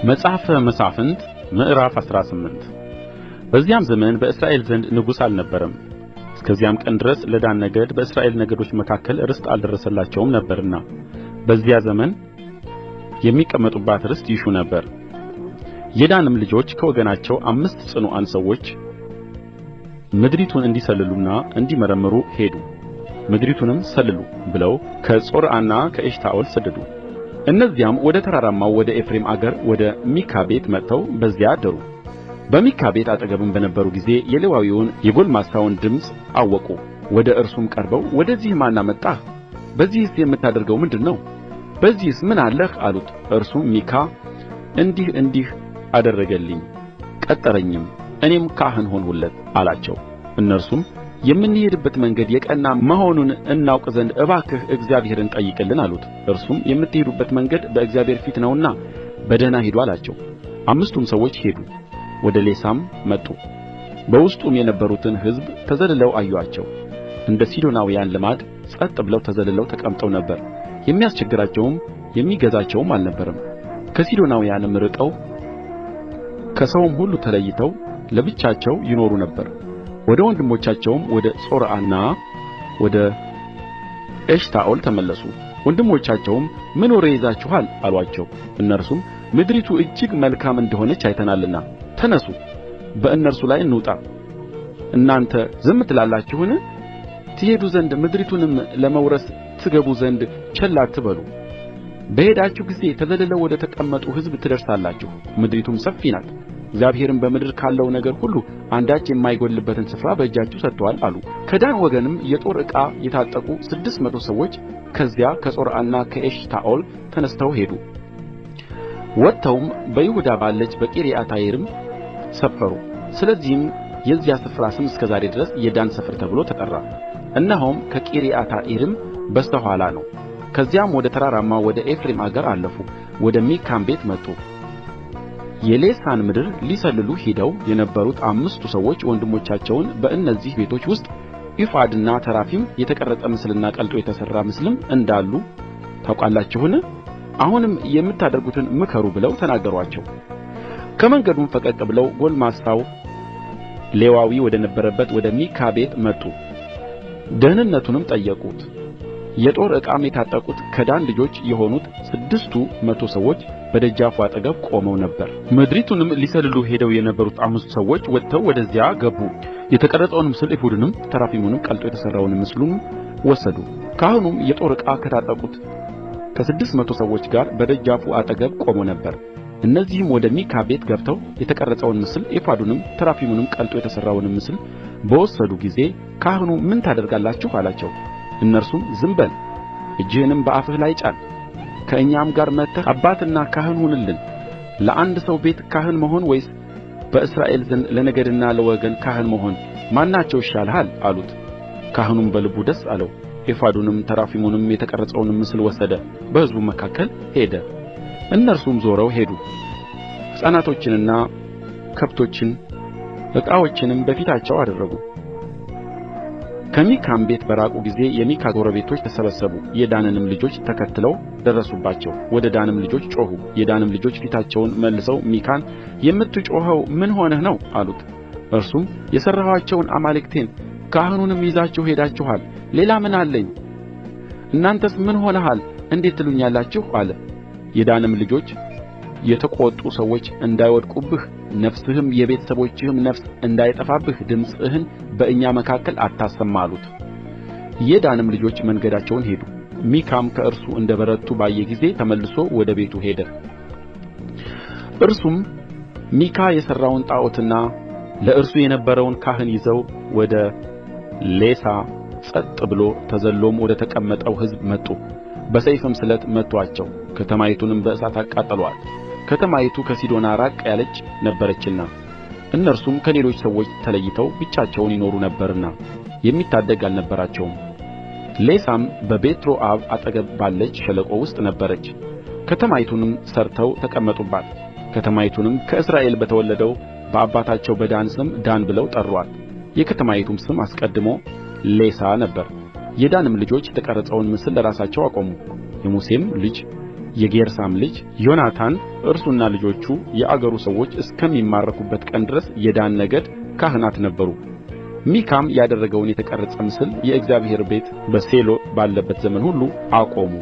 መጽሐፈ መሣፍንት ምዕራፍ 18 በዚያም ዘመን በእስራኤል ዘንድ ንጉሥ አልነበረም። እስከዚያም ቀን ድረስ ለዳን ነገድ በእስራኤል ነገዶች መካከል ርስት አልደረሰላቸውም ነበርና በዚያ ዘመን የሚቀመጡባት ርስት ይሹ ነበር። የዳንም ልጆች ከወገናቸው 5 ጽኑዓን ሰዎች ምድሪቱን እንዲሰልሉና እንዲመረምሩ ሄዱ። ምድሪቱንም ሰልሉ ብለው ከጾርዓና ከኤሽታኦል ሰደዱ። እነዚያም ወደ ተራራማው ወደ ኤፍሬም አገር ወደ ሚካ ቤት መጥተው በዚያ አደሩ። በሚካ ቤት አጠገብም በነበሩ ጊዜ የሌዋዊውን የጕልማሳውን ድምፅ አወቁ። ወደ እርሱም ቀርበው ወደዚህ ማን አመጣህ? በዚህስ የምታደርገው ምንድር ነው? በዚህስ ምን አለህ? አሉት። እርሱም ሚካ እንዲህ እንዲህ አደረገልኝ፣ ቀጠረኝም፣ እኔም ካህን ሆንሁለት አላቸው። እነርሱም የምንሄድበት መንገድ የቀና መሆኑን እናውቅ ዘንድ እባክህ እግዚአብሔርን ጠይቅልን አሉት። እርሱም የምትሄዱበት መንገድ በእግዚአብሔር ፊት ነውና በደኅና ሂዱ አላቸው። 5ቱም ሰዎች ሄዱ፣ ወደ ሌሳም መጡ። በውስጡም የነበሩትን ሕዝብ ተዘልለው አዩአቸው። እንደ ሲዶናውያን ልማድ ጸጥ ብለው ተዘልለው ተቀምጠው ነበር። የሚያስቸግራቸውም የሚገዛቸውም አልነበረም። ከሲዶናውያንም ርቀው ከሰውም ሁሉ ተለይተው ለብቻቸው ይኖሩ ነበር። ወደ ወንድሞቻቸውም ወደ ጾርዓና ወደ ኤሽታኦል ተመለሱ። ወንድሞቻቸውም ምን ወሬ ይዛችኋል አሉአቸው። እነርሱም ምድሪቱ እጅግ መልካም እንደሆነች አይተናልና ተነሡ፣ በእነርሱ ላይ እንውጣ። እናንተ ዝም ትላላችሁን? ትሄዱ ዘንድ ምድሪቱንም ለመውረስ ትገቡ ዘንድ ቸል አትበሉ። በሄዳችሁ ጊዜ ተዘልለው ወደ ተቀመጡ ሕዝብ ትደርሳላችሁ። ምድሪቱም ሰፊ ናት። እግዚአብሔርም በምድር ካለው ነገር ሁሉ አንዳች የማይጎድልበትን ስፍራ በእጃችሁ ሰጥቶአል አሉ። ከዳን ወገንም የጦር ዕቃ የታጠቁ 600 ሰዎች ከዚያ ከጾርዓና ከኤሽታኦል ተነሥተው ሄዱ። ወጥተውም በይሁዳ ባለች በቂርያትይዓሪም ሰፈሩ። ስለዚህም የዚያ ስፍራ ስም እስከ ዛሬ ድረስ የዳን ሰፈር ተብሎ ተጠራ። እነሆም ከቂርያትይዓሪም በስተ ኋላ ነው። ከዚያም ወደ ተራራማው ወደ ኤፍሬም አገር አለፉ። ወደ ሚካም ቤት መጡ። የሌሳን ምድር ሊሰልሉ ሄደው የነበሩት 5ቱ ሰዎች ወንድሞቻቸውን በእነዚህ ቤቶች ውስጥ ኤፉድና ተራፊም የተቀረጸ ምስልና ቀልጦ የተሠራ ምስልም እንዳሉ ታውቃላችሁን? አሁንም የምታደርጉትን ምከሩ ብለው ተናገሩአቸው። ከመንገዱም ፈቀቅ ብለው ጕልማሳው ሌዋዊ ወደ ነበረበት ወደ ሚካ ቤት መጡ። ደኅንነቱንም ጠየቁት። የጦር ዕቃም የታጠቁት ከዳን ልጆች የሆኑት 600 ሰዎች በደጃፉ አጠገብ ቆመው ነበር። ምድሪቱንም ሊሰልሉ ሄደው የነበሩት 5 ሰዎች ወጥተው ወደዚያ ገቡ። የተቀረጸውን ምስል ኤፉዱንም ተራፊሙንም ቀልጦ የተሠራውን ምስሉን ወሰዱ። ካህኑም የጦር ዕቃ ከታጠቁት ከ600 ሰዎች ጋር በደጃፉ አጠገብ ቆሞ ነበር። እነዚህም ወደ ሚካ ቤት ገብተው የተቀረጸውን ምስል ኤፉዱንም ተራፊሙንም ቀልጦ የተሠራውን ምስል በወሰዱ ጊዜ ካህኑ ምን ታደርጋላችሁ አላቸው። እነርሱም ዝም በል፣ እጅህንም በአፍህ ላይ ጫን፣ ከእኛም ጋር መጥተህ አባትና ካህን ሁንልን። ለአንድ ሰው ቤት ካህን መሆን ወይስ በእስራኤል ዘንድ ለነገድና ለወገን ካህን መሆን ማናቸው ይሻልሃል? አሉት። ካህኑም በልቡ ደስ አለው። ኤፉዱንም ተራፊሙንም የተቀረጸውንም ምስል ወሰደ፣ በሕዝቡ መካከል ሄደ። እነርሱም ዞረው ሄዱ። ሕፃናቶችንና ከብቶችን ዕቃዎችንም በፊታቸው አደረጉ። ከሚካም ቤት በራቁ ጊዜ የሚካ ጎረቤቶች ተሰበሰቡ። የዳንንም ልጆች ተከትለው ደረሱባቸው። ወደ ዳንም ልጆች ጮኹ። የዳንም ልጆች ፊታቸውን መልሰው ሚካን የምትጮኸው ምን ሆነህ ነው አሉት። እርሱም የሠራኋቸውን አማልክቴን ካህኑንም ይዛችሁ ሄዳችኋል። ሌላ ምን አለኝ? እናንተስ ምን ሆነሃል እንዴት ትሉኛላችሁ? አለ። የዳንም ልጆች የተቈጡ ሰዎች እንዳይወድቁብህ ነፍስህም የቤተ ሰቦችህም ነፍስ እንዳይጠፋብህ ድምፅህን በእኛ መካከል አታሰማ አሉት። የዳንም ልጆች መንገዳቸውን ሄዱ። ሚካም ከእርሱ እንደ በረቱ ባየ ጊዜ ተመልሶ ወደ ቤቱ ሄደ። እርሱም ሚካ የሠራውን ጣዖትና ለእርሱ የነበረውን ካህን ይዘው ወደ ሌሳ ጸጥ ብሎ ተዘልሎም ወደ ተቀመጠው ሕዝብ መጡ። በሰይፍም ስለት መቱአቸው። ከተማይቱንም በእሳት አቃጠሉአት። ከተማይቱ ከሲዶና ራቅ ያለች ነበረችና እነርሱም ከሌሎች ሰዎች ተለይተው ብቻቸውን ይኖሩ ነበርና የሚታደግ አልነበራቸውም። ሌሳም በቤትሮአብ አጠገብ ባለች ሸለቆ ውስጥ ነበረች። ከተማይቱንም ሠርተው ተቀመጡባት። ከተማይቱንም ከእስራኤል በተወለደው በአባታቸው በዳን ስም ዳን ብለው ጠሩአት። የከተማይቱም ስም አስቀድሞ ሌሳ ነበር። የዳንም ልጆች የተቀረጸውን ምስል ለራሳቸው አቆሙ። የሙሴም ልጅ የጌርሳም ልጅ ዮናታን እርሱና ልጆቹ የአገሩ ሰዎች እስከሚማረኩበት ቀን ድረስ የዳን ነገድ ካህናት ነበሩ። ሚካም ያደረገውን የተቀረጸ ምስል የእግዚአብሔር ቤት በሴሎ ባለበት ዘመን ሁሉ አቆሙ።